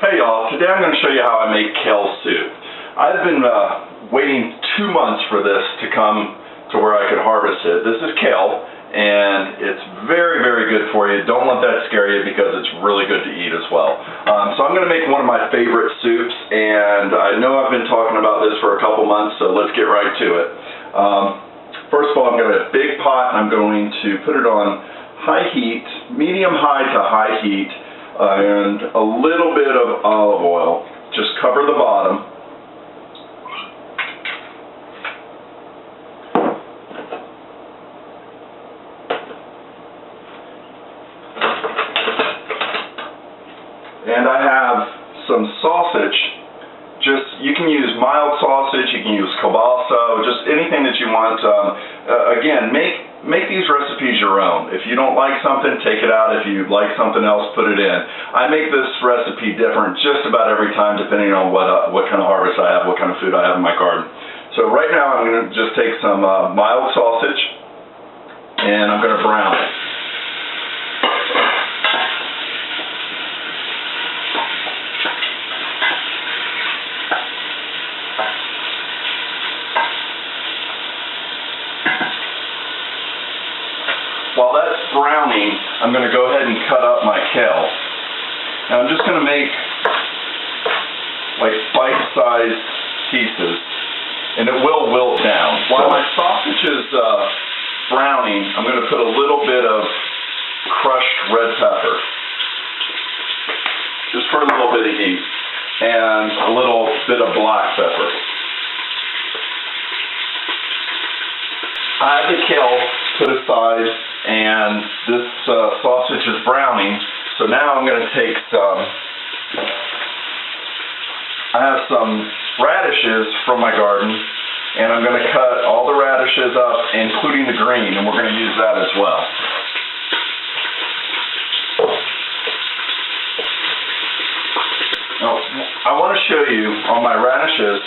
Hey y'all, today I'm going to show you how I make kale soup. I've been waiting 2 months for this to come to where I could harvest it. This is kale, and it's very, very good for you. Don't let that scare you because it's really good to eat as well. So I'm going to make one of my favorite soups, and I know I've been talking about this for a couple months, so let's get right to it. First of all, I'm going to have a big pot, and I'm going to put it on high heat, medium-high to high heat, and a little bit of olive oil. Just cover the bottom. And I have some sausage. You can use mild sausage, you can use kielbasa, just anything that you want. Again, make these recipes your own. If you don't like something, take it out. If you like something else, put it in. I make this recipe different just about every time depending on what kind of harvest I have, what kind of food I have in my garden. So right now I'm going to just take some mild sausage and I'm going to brown it. While that's browning, I'm going to go ahead and cut up my kale. Now I'm just going to make like bite-sized pieces, and it will wilt down. While my sausage is browning, I'm going to put a little bit of crushed red pepper, just for a little bit of heat, and a little bit of black pepper. I have the kale put aside, and this sausage is browning, so now I'm going to take I have some radishes from my garden, and I'm going to cut all the radishes up, including the green, and we're going to use that as well. Now, I want to show you on my radishes,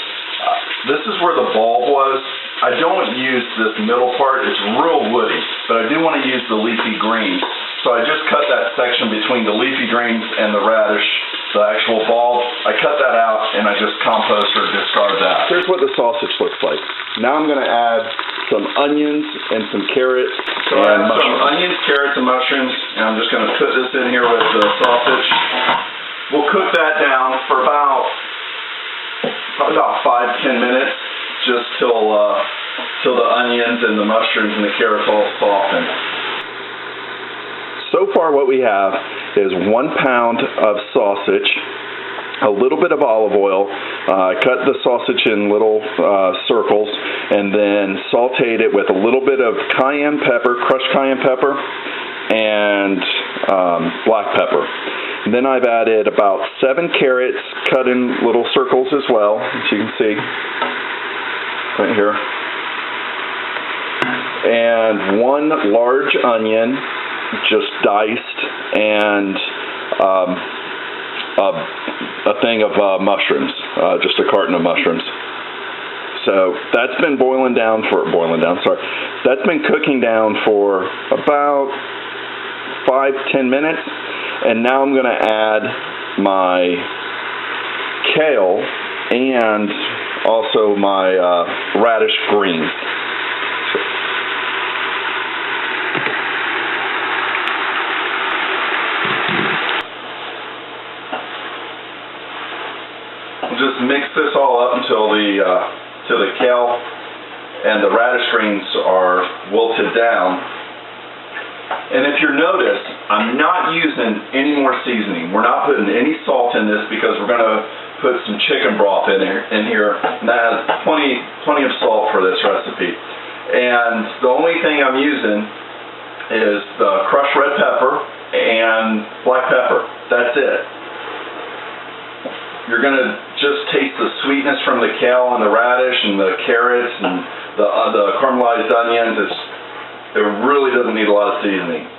this is where the bulb was. I don't use this middle part, it's real woody, but I do want to use the leafy greens. So I just cut that section between the leafy greens and the radish, the actual bulb. I cut that out and I just compost or discard that. Here's what the sausage looks like. Now I'm going to add some onions and some carrots and mushrooms. Some onions, carrots, and mushrooms, and I'm just going to put this in here with the sausage. We'll cook that down for probably about 5-10 minutes. Just till the onions and the mushrooms and the carrots all soften. So far what we have is 1 pound of sausage, a little bit of olive oil, cut the sausage in little circles, and then sauteed it with a little bit of cayenne pepper, crushed cayenne pepper, and black pepper. And then I've added about 7 carrots cut in little circles as well, as you can see. Right here, and 1 large onion, just diced, and a thing of mushrooms, just a carton of mushrooms. So that's been that's been cooking down for about 5-10 minutes, and now I'm going to add my kale and also my radish greens. We'll just mix this all up until the kale and the radish greens are wilted down. And if you'll notice, I'm not using any more seasoning. We're not putting any salt in this because we're going to put some chicken broth in here, and that has plenty of salt for this recipe. And the only thing I'm using is the crushed red pepper and black pepper. That's it. You're going to just taste the sweetness from the kale and the radish and the carrots and the caramelized onions. It really doesn't need a lot of seasoning.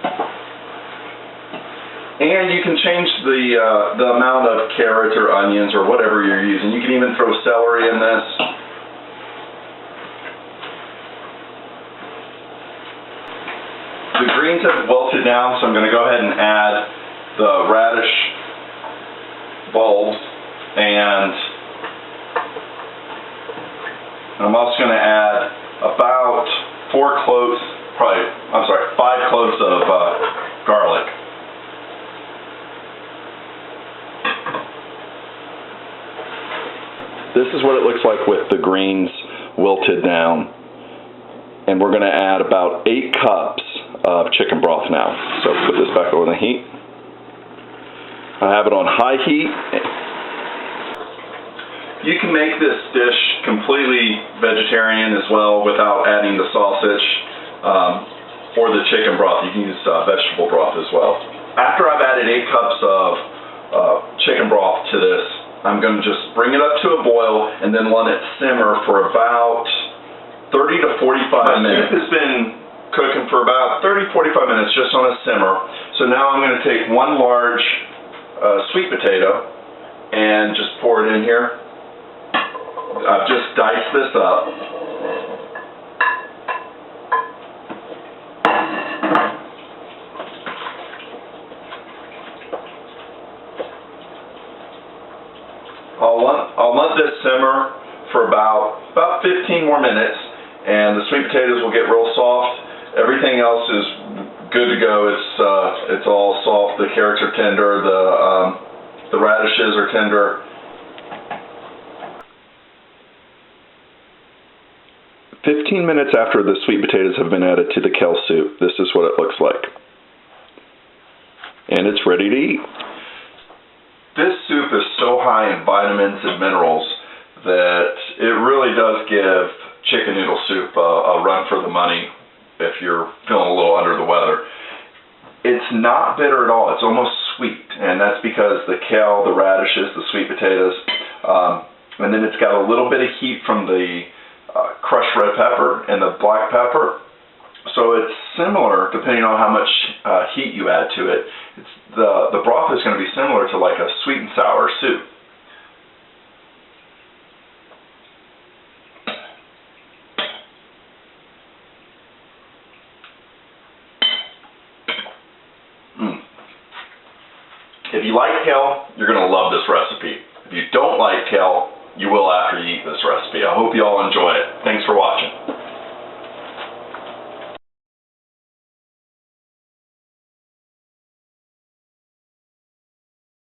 And you can change the amount of carrots or onions or whatever you're using. You can even throw celery in this. The greens have wilted down, so I'm going to go ahead and add the radish bulbs, and I'm also going to add about 5 cloves of garlic. This is what it looks like with the greens wilted down. And we're going to add about 8 cups of chicken broth now. So put this back over the heat. I have it on high heat. You can make this dish completely vegetarian as well without adding the sausage or the chicken broth. You can use vegetable broth as well. After I've added 8 cups of chicken broth to this, I'm going to just bring it up to a boil and then let it simmer for about 30 to 45 minutes. Soup has been cooking for about 30-45 minutes just on a simmer. So now I'm going to take 1 large sweet potato and just pour it in here. I've just diced this up. I'll let this simmer for about 15 more minutes, and the sweet potatoes will get real soft. Everything else is good to go. It's all soft. The carrots are tender. The radishes are tender. "15 minutes after the sweet potatoes have been added to the kale soup, this is what it looks like. And it's ready to eat. This soup is so high in vitamins and minerals that it really does give chicken noodle soup a run for the money if you're feeling a little under the weather. It's not bitter at all. It's almost sweet, and that's because the kale, the radishes, the sweet potatoes, and then it's got a little bit of heat from the crushed red pepper and the black pepper. So it's similar, depending on how much heat you add to it. The broth is going to be similar to like a sweet and sour soup. If you like kale, you're going to love this recipe. If you don't like kale, you will after you eat this recipe. I hope you all enjoy it. Thanks for watching.